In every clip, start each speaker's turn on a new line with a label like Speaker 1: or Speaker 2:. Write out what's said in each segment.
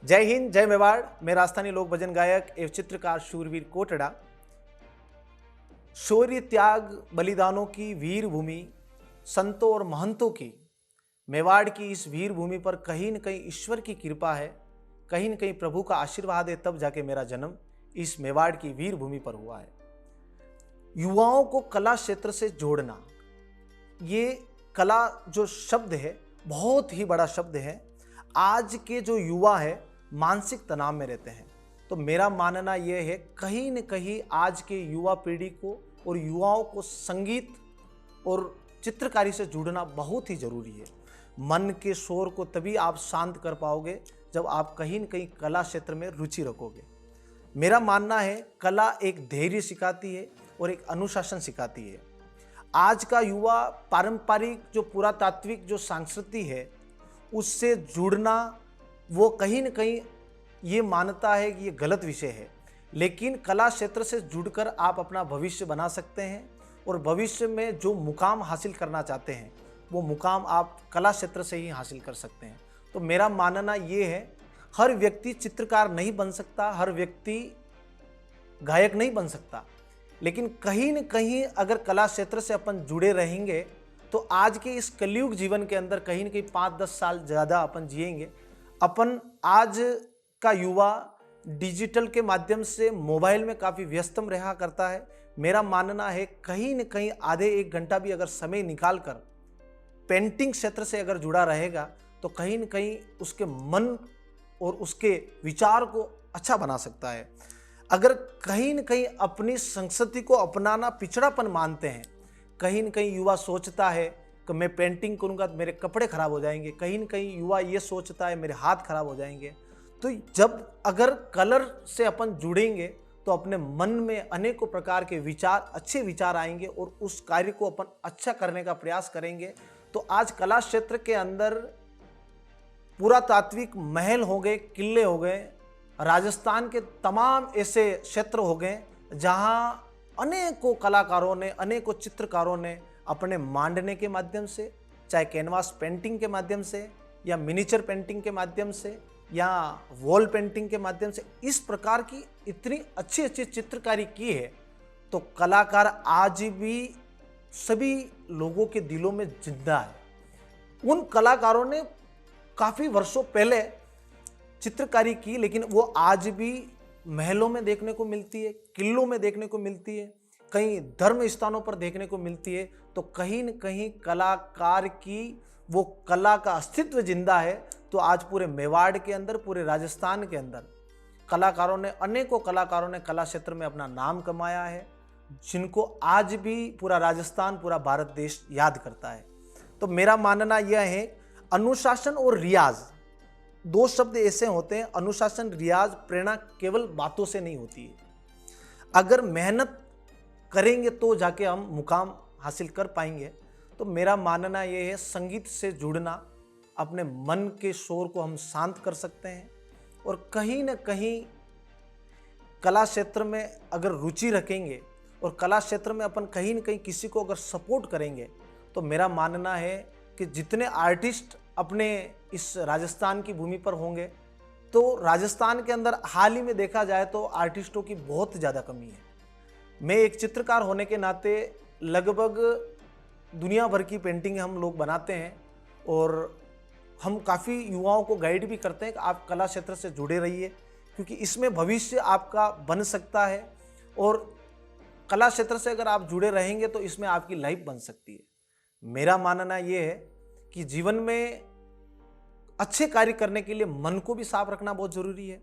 Speaker 1: जय हिंद, जय मेवाड़। मैं राजस्थानी लोक भजन गायक एवं चित्रकार शूरवीर कोटड़ा। शौर्य, त्याग, बलिदानों की वीर भूमि, संतों और महंतों की मेवाड़ की इस वीर भूमि पर कहीं न कहीं ईश्वर की कृपा है, कहीं न कहीं प्रभु का आशीर्वाद है, तब जाके मेरा जन्म इस मेवाड़ की वीर भूमि पर हुआ है। युवाओं को कला क्षेत्र से जोड़ना, ये कला जो शब्द है बहुत ही बड़ा शब्द है। आज के जो युवा है मानसिक तनाव में रहते हैं, तो मेरा मानना यह है कहीं न कहीं आज के युवा पीढ़ी को और युवाओं को संगीत और चित्रकारी से जुड़ना बहुत ही जरूरी है। मन के शोर को तभी आप शांत कर पाओगे जब आप कहीं न कहीं कला क्षेत्र में रुचि रखोगे। मेरा मानना है कला एक धैर्य सिखाती है और एक अनुशासन सिखाती है। आज का युवा पारंपरिक जो पुरातात्विक जो संस्कृति है उससे जुड़ना, वो कहीं न कहीं ये मानता है कि ये गलत विषय है, लेकिन कला क्षेत्र से जुड़कर आप अपना भविष्य बना सकते हैं और भविष्य में जो मुकाम हासिल करना चाहते हैं वो मुकाम आप कला क्षेत्र से ही हासिल कर सकते हैं। तो मेरा मानना ये है, हर व्यक्ति चित्रकार नहीं बन सकता, हर व्यक्ति गायक नहीं बन सकता, लेकिन कहीं न कहीं अगर कला क्षेत्र से अपन जुड़े रहेंगे तो आज के इस कलयुग जीवन के अंदर कहीं न कहीं 5-10 साल ज़्यादा अपन जिएंगे। अपन आज का युवा डिजिटल के माध्यम से मोबाइल में काफ़ी व्यस्तम रहा करता है। मेरा मानना है कहीं न कहीं आधे 1 घंटा भी अगर समय निकाल कर पेंटिंग क्षेत्र से अगर जुड़ा रहेगा तो कहीं न कहीं उसके मन और उसके विचार को अच्छा बना सकता है। अगर कहीं न कहीं अपनी संस्कृति को अपनाना पिछड़ापन मानते हैं, कहीं न कहीं युवा सोचता है कि मैं पेंटिंग करूंगा तो मेरे कपड़े खराब हो जाएंगे, कहीं न कहीं युवा ये सोचता है मेरे हाथ खराब हो जाएंगे। तो जब अगर कलर से अपन जुड़ेंगे तो अपने मन में अनेकों प्रकार के विचार, अच्छे विचार आएंगे और उस कार्य को अपन अच्छा करने का प्रयास करेंगे। तो आज कला क्षेत्र के अंदर पुरातात्विक महल हो गए, किले हो गए, राजस्थान के तमाम ऐसे क्षेत्र हो गए जहां अनेकों कलाकारों ने, अनेकों चित्रकारों ने अपने मांडने के माध्यम से, चाहे कैनवास पेंटिंग के माध्यम से या मिनिएचर पेंटिंग के माध्यम से या वॉल पेंटिंग के माध्यम से इस प्रकार की इतनी अच्छी अच्छी चित्रकारी की है। तो कलाकार आज भी सभी लोगों के दिलों में जिंदा है। उन कलाकारों ने काफ़ी वर्षों पहले चित्रकारी की, लेकिन वो आज भी महलों में देखने को मिलती है, किलों में देखने को मिलती है, कई धर्म स्थानों पर देखने को मिलती है। तो कहीं न कहीं कलाकार की वो कला का अस्तित्व जिंदा है। तो आज पूरे मेवाड़ के अंदर, पूरे राजस्थान के अंदर कलाकारों ने, अनेकों कलाकारों ने कला क्षेत्र में अपना नाम कमाया है, जिनको आज भी पूरा राजस्थान, पूरा भारत देश याद करता है। तो मेरा मानना यह है, अनुशासन और रियाज 2 शब्द ऐसे होते हैं। अनुशासन, रियाज, प्रेरणा केवल बातों से नहीं होती है। अगर मेहनत करेंगे तो जाके हम मुकाम हासिल कर पाएंगे। तो मेरा मानना यह है, संगीत से जुड़ना, अपने मन के शोर को हम शांत कर सकते हैं और कहीं न कहीं कला क्षेत्र में अगर रुचि रखेंगे और कला क्षेत्र में अपन कहीं न कहीं किसी को अगर सपोर्ट करेंगे तो मेरा मानना है कि जितने आर्टिस्ट अपने इस राजस्थान की भूमि पर होंगे, तो राजस्थान के अंदर हाल ही में देखा जाए तो आर्टिस्टों की बहुत ज़्यादा कमी है। मैं एक चित्रकार होने के नाते लगभग दुनिया भर की पेंटिंग हम लोग बनाते हैं और हम काफ़ी युवाओं को गाइड भी करते हैं कि आप कला क्षेत्र से जुड़े रहिए, क्योंकि इसमें भविष्य आपका बन सकता है और कला क्षेत्र से अगर आप जुड़े रहेंगे तो इसमें आपकी लाइफ बन सकती है। मेरा मानना ये है कि जीवन में अच्छे कार्य करने के लिए मन को भी साफ रखना बहुत जरूरी है।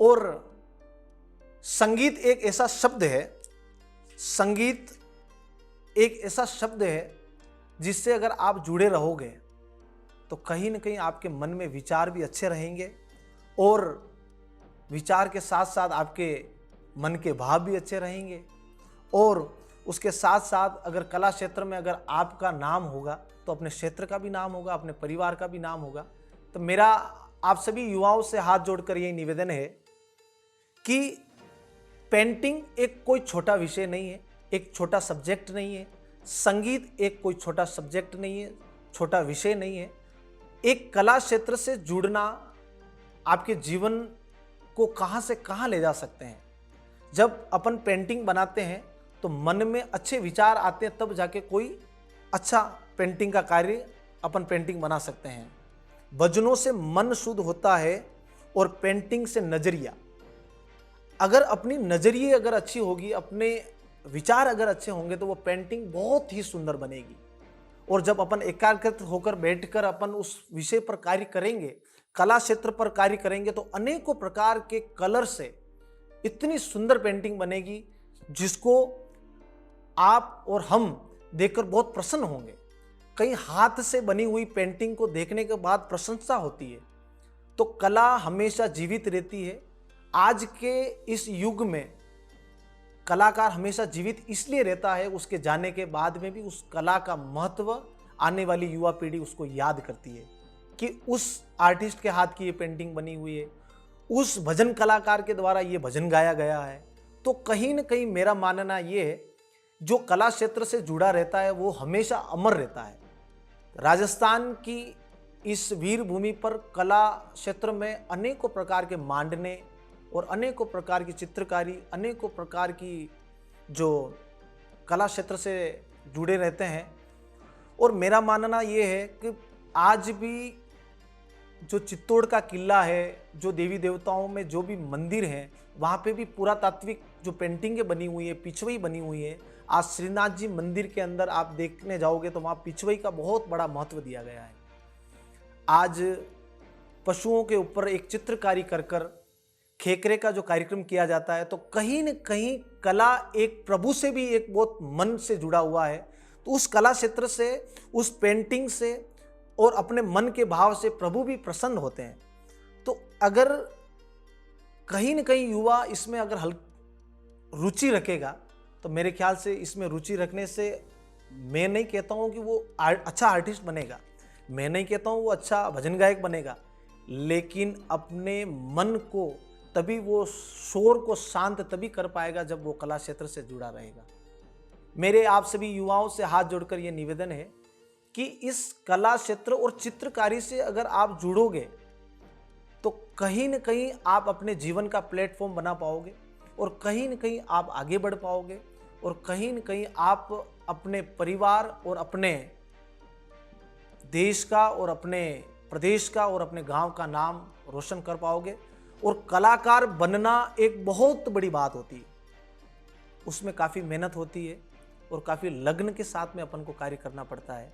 Speaker 1: और संगीत एक ऐसा शब्द है, संगीत एक ऐसा शब्द है जिससे अगर आप जुड़े रहोगे तो कहीं न कहीं आपके मन में विचार भी अच्छे रहेंगे और विचार के साथ साथ आपके मन के भाव भी अच्छे रहेंगे। और उसके साथ साथ अगर कला क्षेत्र में अगर आपका नाम होगा तो अपने क्षेत्र का भी नाम होगा, अपने परिवार का भी नाम होगा। तो मेरा आप सभी युवाओं से हाथ जोड़कर यही निवेदन है कि पेंटिंग एक कोई छोटा विषय नहीं है, एक छोटा सब्जेक्ट नहीं है। संगीत एक कोई छोटा सब्जेक्ट नहीं है, छोटा विषय नहीं है। एक कला क्षेत्र से जुड़ना आपके जीवन को कहाँ से कहाँ ले जा सकते हैं। जब अपन पेंटिंग बनाते हैं तो मन में अच्छे विचार आते हैं, तब जाके कोई अच्छा पेंटिंग का कार्य अपन पेंटिंग बना सकते हैं। भजनों से मन शुद्ध होता है और पेंटिंग से नजरिया। अगर अपनी नजरिए अगर अच्छी होगी, अपने विचार अगर अच्छे होंगे, तो वो पेंटिंग बहुत ही सुंदर बनेगी। और जब अपन एकाग्रत होकर बैठकर अपन उस विषय पर कार्य करेंगे, कला क्षेत्र पर कार्य करेंगे, तो अनेकों प्रकार के कलर से इतनी सुंदर पेंटिंग बनेगी जिसको आप और हम देखकर बहुत प्रसन्न होंगे। कई हाथ से बनी हुई पेंटिंग को देखने के बाद प्रशंसा होती है। तो कला हमेशा जीवित रहती है। आज के इस युग में कलाकार हमेशा जीवित इसलिए रहता है, उसके जाने के बाद में भी उस कला का महत्व आने वाली युवा पीढ़ी उसको याद करती है कि उस आर्टिस्ट के हाथ की ये पेंटिंग बनी हुई है, उस भजन कलाकार के द्वारा ये भजन गाया गया है। तो कहीं ना कहीं मेरा मानना ये है, जो कला क्षेत्र से जुड़ा रहता है वो हमेशा अमर रहता है। राजस्थान की इस वीर भूमि पर कला क्षेत्र में अनेकों प्रकार के मांडने और अनेकों प्रकार की चित्रकारी, अनेकों प्रकार की जो कला क्षेत्र से जुड़े रहते हैं। और मेरा मानना ये है कि आज भी जो चित्तौड़ का किला है, जो देवी देवताओं में जो भी मंदिर हैं, वहाँ पे भी पुरातात्विक जो पेंटिंगें बनी हुई है, पिछवई बनी हुई है। आज श्रीनाथ जी मंदिर के अंदर आप देखने जाओगे तो वहाँ पिछवई का बहुत बड़ा महत्व दिया गया है। आज पशुओं के ऊपर एक चित्रकारी कर कर खेकरे का जो कार्यक्रम किया जाता है, तो कहीं न कहीं कला एक प्रभु से भी एक बहुत मन से जुड़ा हुआ है। तो उस कला क्षेत्र से, उस पेंटिंग से और अपने मन के भाव से प्रभु भी प्रसन्न होते हैं। तो अगर कहीं न कहीं युवा इसमें अगर रुचि रखेगा, तो मेरे ख्याल से इसमें रुचि रखने से मैं नहीं कहता हूँ कि वो अच्छा आर्टिस्ट बनेगा, मैं नहीं कहता हूँ वो अच्छा भजन गायक बनेगा, लेकिन अपने मन को तभी, वो शोर को शांत तभी कर पाएगा जब वो कला क्षेत्र से जुड़ा रहेगा। मेरे आप सभी युवाओं से हाथ जोड़कर ये निवेदन है कि इस कला क्षेत्र और चित्रकारी से अगर आप जुड़ोगे तो कहीं न कहीं आप अपने जीवन का प्लेटफॉर्म बना पाओगे, और कहीं न कहीं आप आगे बढ़ पाओगे, और कहीं न कहीं आप अपने परिवार और अपने देश का और अपने प्रदेश का और अपने गांव का नाम रोशन कर पाओगे। और कलाकार बनना एक बहुत बड़ी बात होती है, उसमें काफ़ी मेहनत होती है और काफ़ी लगन के साथ में अपन को कार्य करना पड़ता है।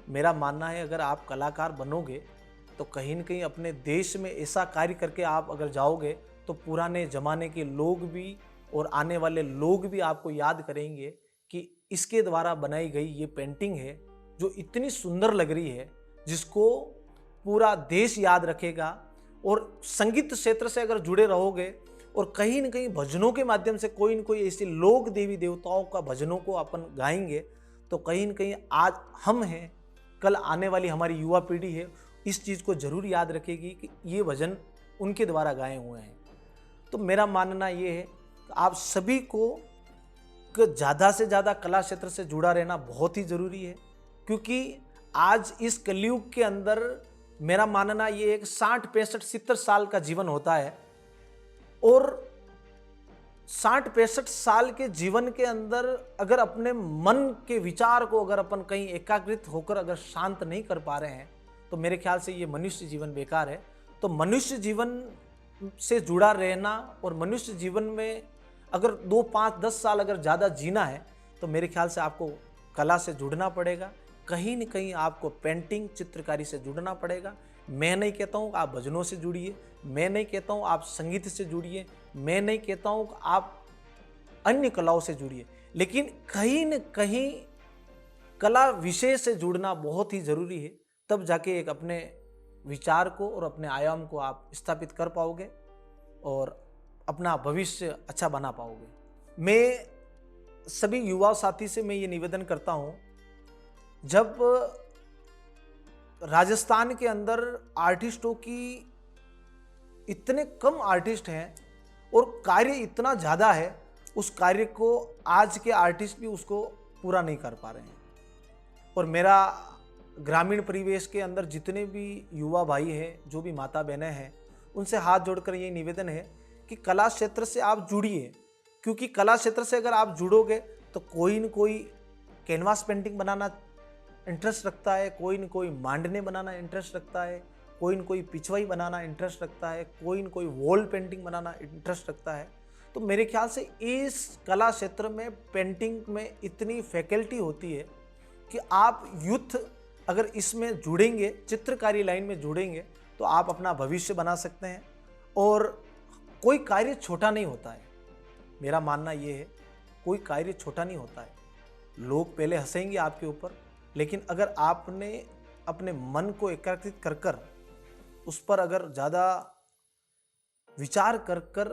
Speaker 1: मेरा मानना है अगर आप कलाकार बनोगे तो कहीं न कहीं अपने देश में ऐसा कार्य करके आप अगर जाओगे तो पुराने ज़माने के लोग भी और आने वाले लोग भी आपको याद करेंगे कि इसके द्वारा बनाई गई ये पेंटिंग है जो इतनी सुंदर लग रही है, जिसको पूरा देश याद रखेगा। और संगीत क्षेत्र से अगर जुड़े रहोगे और कहीं न कहीं भजनों के माध्यम से कोई न कोई ऐसे लोग देवी देवताओं का भजनों को अपन गाएंगे, तो कहीं न कहीं आज हम हैं, कल आने वाली हमारी युवा पीढ़ी है, इस चीज़ को जरूर याद रखेगी कि ये भजन उनके द्वारा गाए हुए हैं। तो मेरा मानना ये है कि आप सभी को ज़्यादा से ज़्यादा कला क्षेत्र से जुड़ा रहना बहुत ही ज़रूरी है, क्योंकि आज इस कलयुग के अंदर मेरा मानना ये है कि 60, 65, 70 साल का जीवन होता है, और 60, 65 साल के जीवन के अंदर अगर अपने मन के विचार को अगर अपन कहीं एकाग्रित होकर अगर शांत नहीं कर पा रहे हैं, तो मेरे ख्याल से ये मनुष्य जीवन बेकार है। तो मनुष्य जीवन से जुड़ा रहना और मनुष्य जीवन में अगर 2, 5, 10 साल अगर ज़्यादा जीना है, तो मेरे ख्याल से आपको कला से जुड़ना पड़ेगा, कहीं न कहीं आपको पेंटिंग, चित्रकारी से जुड़ना पड़ेगा। मैं नहीं कहता हूँ आप भजनों से जुड़िए, मैं नहीं कहता हूँ आप संगीत से जुड़िए, मैं नहीं कहता हूँ आप अन्य कलाओं से जुड़िए, लेकिन कहीं न कहीं कला विषय से जुड़ना बहुत ही ज़रूरी है। तब जाके एक अपने विचार को और अपने आयाम को आप स्थापित कर पाओगे और अपना भविष्य अच्छा बना पाओगे। मैं सभी युवा साथी से मैं ये निवेदन करता हूँ, जब राजस्थान के अंदर आर्टिस्टों की इतने कम आर्टिस्ट हैं और कार्य इतना ज़्यादा है, उस कार्य को आज के आर्टिस्ट भी उसको पूरा नहीं कर पा रहे हैं। और मेरा ग्रामीण परिवेश के अंदर जितने भी युवा भाई हैं, जो भी माता बहनें हैं, उनसे हाथ जोड़कर यही निवेदन है कि कला क्षेत्र से आप जुड़िए, क्योंकि कला क्षेत्र से अगर आप जुड़ोगे तो कोई न कोई कैनवास पेंटिंग बनाना इंटरेस्ट रखता है, कोई न कोई मांडने बनाना इंटरेस्ट रखता है, कोई न कोई पिछवाई बनाना इंटरेस्ट रखता है, कोई न कोई वॉल पेंटिंग बनाना इंटरेस्ट रखता है। तो मेरे ख्याल से इस कला क्षेत्र में पेंटिंग में इतनी फैकल्टी होती है कि आप यूथ अगर इसमें जुड़ेंगे, चित्रकारी लाइन में जुड़ेंगे, तो आप अपना भविष्य बना सकते हैं। और कोई कार्य छोटा नहीं होता है, मेरा मानना ये है, कोई कार्य छोटा नहीं होता है। लोग पहले हंसेंगे आपके ऊपर, लेकिन अगर आपने अपने मन को एकाग्रित कर कर उस पर अगर ज़्यादा विचार कर कर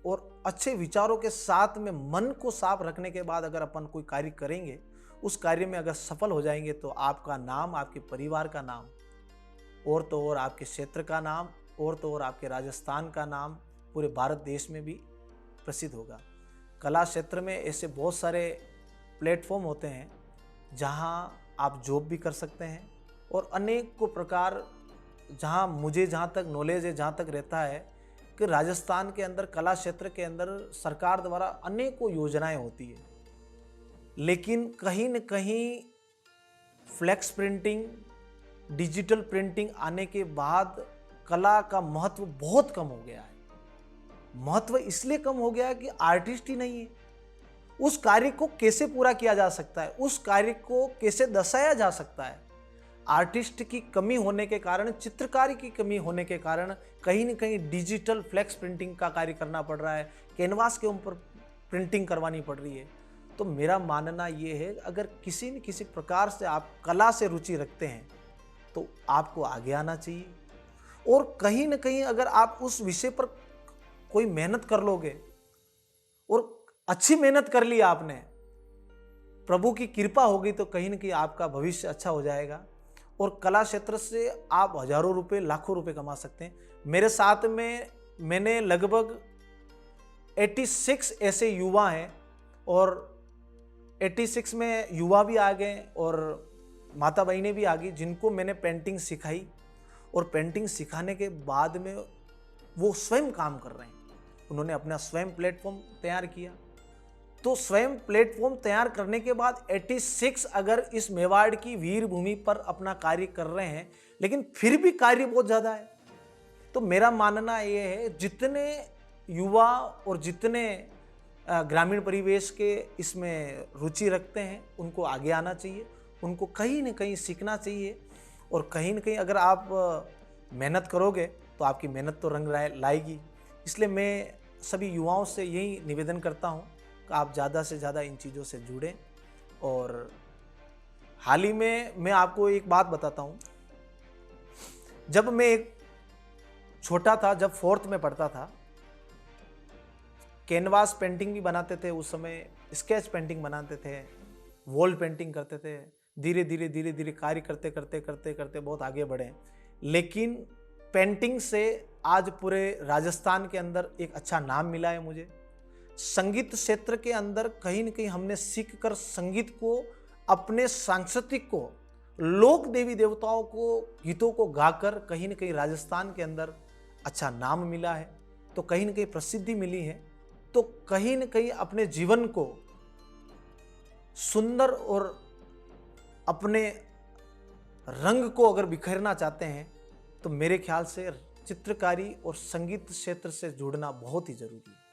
Speaker 1: और अच्छे विचारों के साथ में मन को साफ रखने के बाद अगर अपन कोई कार्य करेंगे, उस कार्य में अगर सफल हो जाएंगे, तो आपका नाम, आपके परिवार का नाम, और तो और आपके क्षेत्र का नाम, और तो और आपके राजस्थान का नाम पूरे भारत देश में भी प्रसिद्ध होगा। कला क्षेत्र में ऐसे बहुत सारे प्लेटफॉर्म होते हैं जहां आप जॉब भी कर सकते हैं, और अनेक को प्रकार जहां मुझे जहां तक नॉलेज है, जहां तक रहता है कि राजस्थान के अंदर कला क्षेत्र के अंदर सरकार द्वारा अनेकों योजनाएं होती है, लेकिन कहीं न कहीं फ्लैक्स प्रिंटिंग, डिजिटल प्रिंटिंग आने के बाद कला का महत्व बहुत कम हो गया है। महत्व इसलिए कम हो गया है कि आर्टिस्ट ही नहीं है। उस कार्य को कैसे पूरा किया जा सकता है, उस कार्य को कैसे दर्शाया जा सकता है, आर्टिस्ट की कमी होने के कारण, चित्रकारी की कमी होने के कारण कहीं न कहीं डिजिटल फ्लैक्स प्रिंटिंग का कार्य करना पड़ रहा है, कैनवास के ऊपर प्रिंटिंग करवानी पड़ रही है। तो मेरा मानना ये है, अगर किसी न किसी प्रकार से आप कला से रुचि रखते हैं तो आपको आगे आना चाहिए, और कहीं न कहीं अगर आप उस विषय पर कोई मेहनत कर लोगे और अच्छी मेहनत कर ली आपने, प्रभु की कृपा होगी, तो कहीं न कहीं आपका भविष्य अच्छा हो जाएगा। और कला क्षेत्र से आप हजारों रुपए, लाखों रुपए कमा सकते हैं। मेरे साथ में मैंने लगभग 86 ऐसे युवा हैं, और 86 में युवा भी आ गए और माता बहनें भी आ गई, जिनको मैंने पेंटिंग सिखाई, और पेंटिंग सिखाने के बाद में वो स्वयं काम कर रहे हैं। उन्होंने अपना स्वयं प्लेटफॉर्म तैयार किया। तो स्वयं प्लेटफॉर्म तैयार करने के बाद 86 अगर इस मेवाड़ की वीर भूमि पर अपना कार्य कर रहे हैं, लेकिन फिर भी कार्य बहुत ज़्यादा है। तो मेरा मानना ये है, जितने युवा और जितने ग्रामीण परिवेश के इसमें रुचि रखते हैं, उनको आगे आना चाहिए, उनको कहीं न कहीं सीखना चाहिए, और कहीं न कहीं अगर आप मेहनत करोगे तो आपकी मेहनत तो रंग लाएगी। इसलिए मैं सभी युवाओं से यही निवेदन करता हूँ कि आप ज़्यादा से ज़्यादा इन चीज़ों से जुड़ें। और हाल ही में मैं आपको एक बात बताता हूँ, जब मैं एक छोटा था, जब 4th में पढ़ता था, कैनवास पेंटिंग भी बनाते थे उस समय, स्केच पेंटिंग बनाते थे, वॉल पेंटिंग करते थे। धीरे धीरे कार्य करते करते बहुत आगे बढ़े। लेकिन पेंटिंग से आज पूरे राजस्थान के अंदर एक अच्छा नाम मिला है मुझे। संगीत क्षेत्र के अंदर कहीं न कहीं हमने सीख कर संगीत को, अपने सांस्कृतिक को, लोक देवी देवताओं को, गीतों को गाकर कहीं न कहीं राजस्थान के अंदर अच्छा नाम मिला है, तो कहीं न कहीं प्रसिद्धि मिली है। तो कहीं न कहीं अपने जीवन को सुंदर और अपने रंग को अगर बिखेरना चाहते हैं, तो मेरे ख्याल से चित्रकारी और संगीत क्षेत्र से जुड़ना बहुत ही जरूरी है।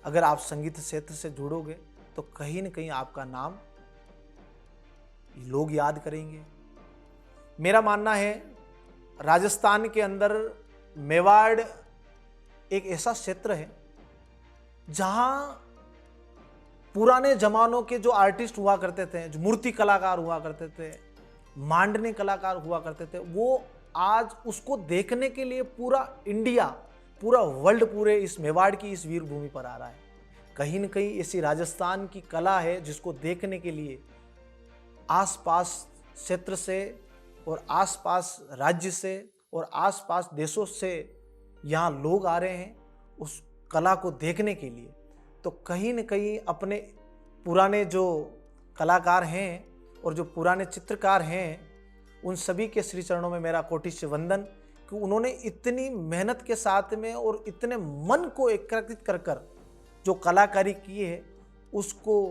Speaker 1: अगर आप संगीत क्षेत्र से जुड़ोगे तो कहीं न कहीं आपका नाम लोग याद करेंगे। मेरा मानना है, राजस्थान के अंदर मेवाड़ एक ऐसा क्षेत्र है जहां पुराने जमानों के जो आर्टिस्ट हुआ करते थे, जो मूर्ति कलाकार हुआ करते थे, मांडने कलाकार हुआ करते थे, वो आज उसको देखने के लिए पूरा इंडिया, पूरा वर्ल्ड पूरे इस मेवाड़ की इस वीर भूमि पर आ रहा है। कहीं न कहीं ऐसी राजस्थान की कला है जिसको देखने के लिए आसपास क्षेत्र से और आसपास राज्य से और आसपास देशों से यहाँ लोग आ रहे हैं उस कला को देखने के लिए। तो कहीं न कहीं अपने पुराने जो कलाकार हैं और जो पुराने चित्रकार हैं, उन सभी के श्री चरणों में मेरा कोटि से वंदन, कि कि उन्होंने इतनी मेहनत के साथ में और इतने मन को एकाग्रित कर कर जो कलाकारी की है उसको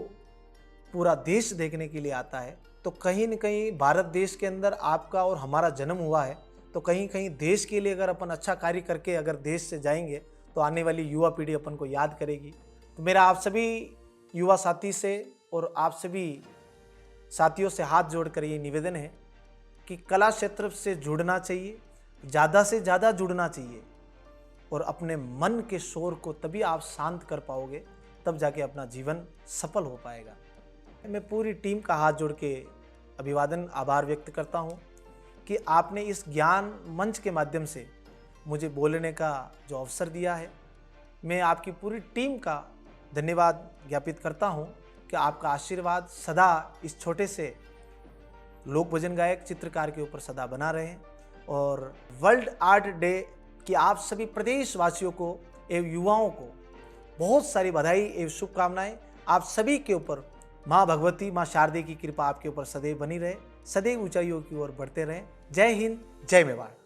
Speaker 1: पूरा देश देखने के लिए आता है। तो कहीं न कहीं भारत देश के अंदर आपका और हमारा जन्म हुआ है, तो कहीं कहीं देश के लिए अगर अपन अच्छा कार्य करके अगर देश से जाएंगे तो आने वाली युवा पीढ़ी अपन को याद करेगी। तो मेरा आप सभी युवा साथी से और आप सभी साथियों से हाथ जोड़कर ये निवेदन है कि कला क्षेत्र से जुड़ना चाहिए, ज़्यादा से ज़्यादा जुड़ना चाहिए और अपने मन के शोर को तभी आप शांत कर पाओगे, तब जाके अपना जीवन सफल हो पाएगा। मैं पूरी टीम का हाथ जोड़ के अभिवादन आभार व्यक्त करता हूँ कि आपने इस ज्ञान मंच के माध्यम से मुझे बोलने का जो अवसर दिया है। मैं आपकी पूरी टीम का धन्यवाद ज्ञापित करता हूँ कि आपका आशीर्वाद सदा इस छोटे से लोक भजन गायक चित्रकार के ऊपर सदा बना रहे और वर्ल्ड आर्ट डे की आप सभी प्रदेशवासियों को एवं युवाओं को बहुत सारी बधाई एवं शुभकामनाएं। आप सभी के ऊपर माँ भगवती, माँ शारदे की कृपा आपके ऊपर सदैव बनी रहे, सदैव ऊंचाइयों की ओर बढ़ते रहें। जय हिंद, जय मेवाड़।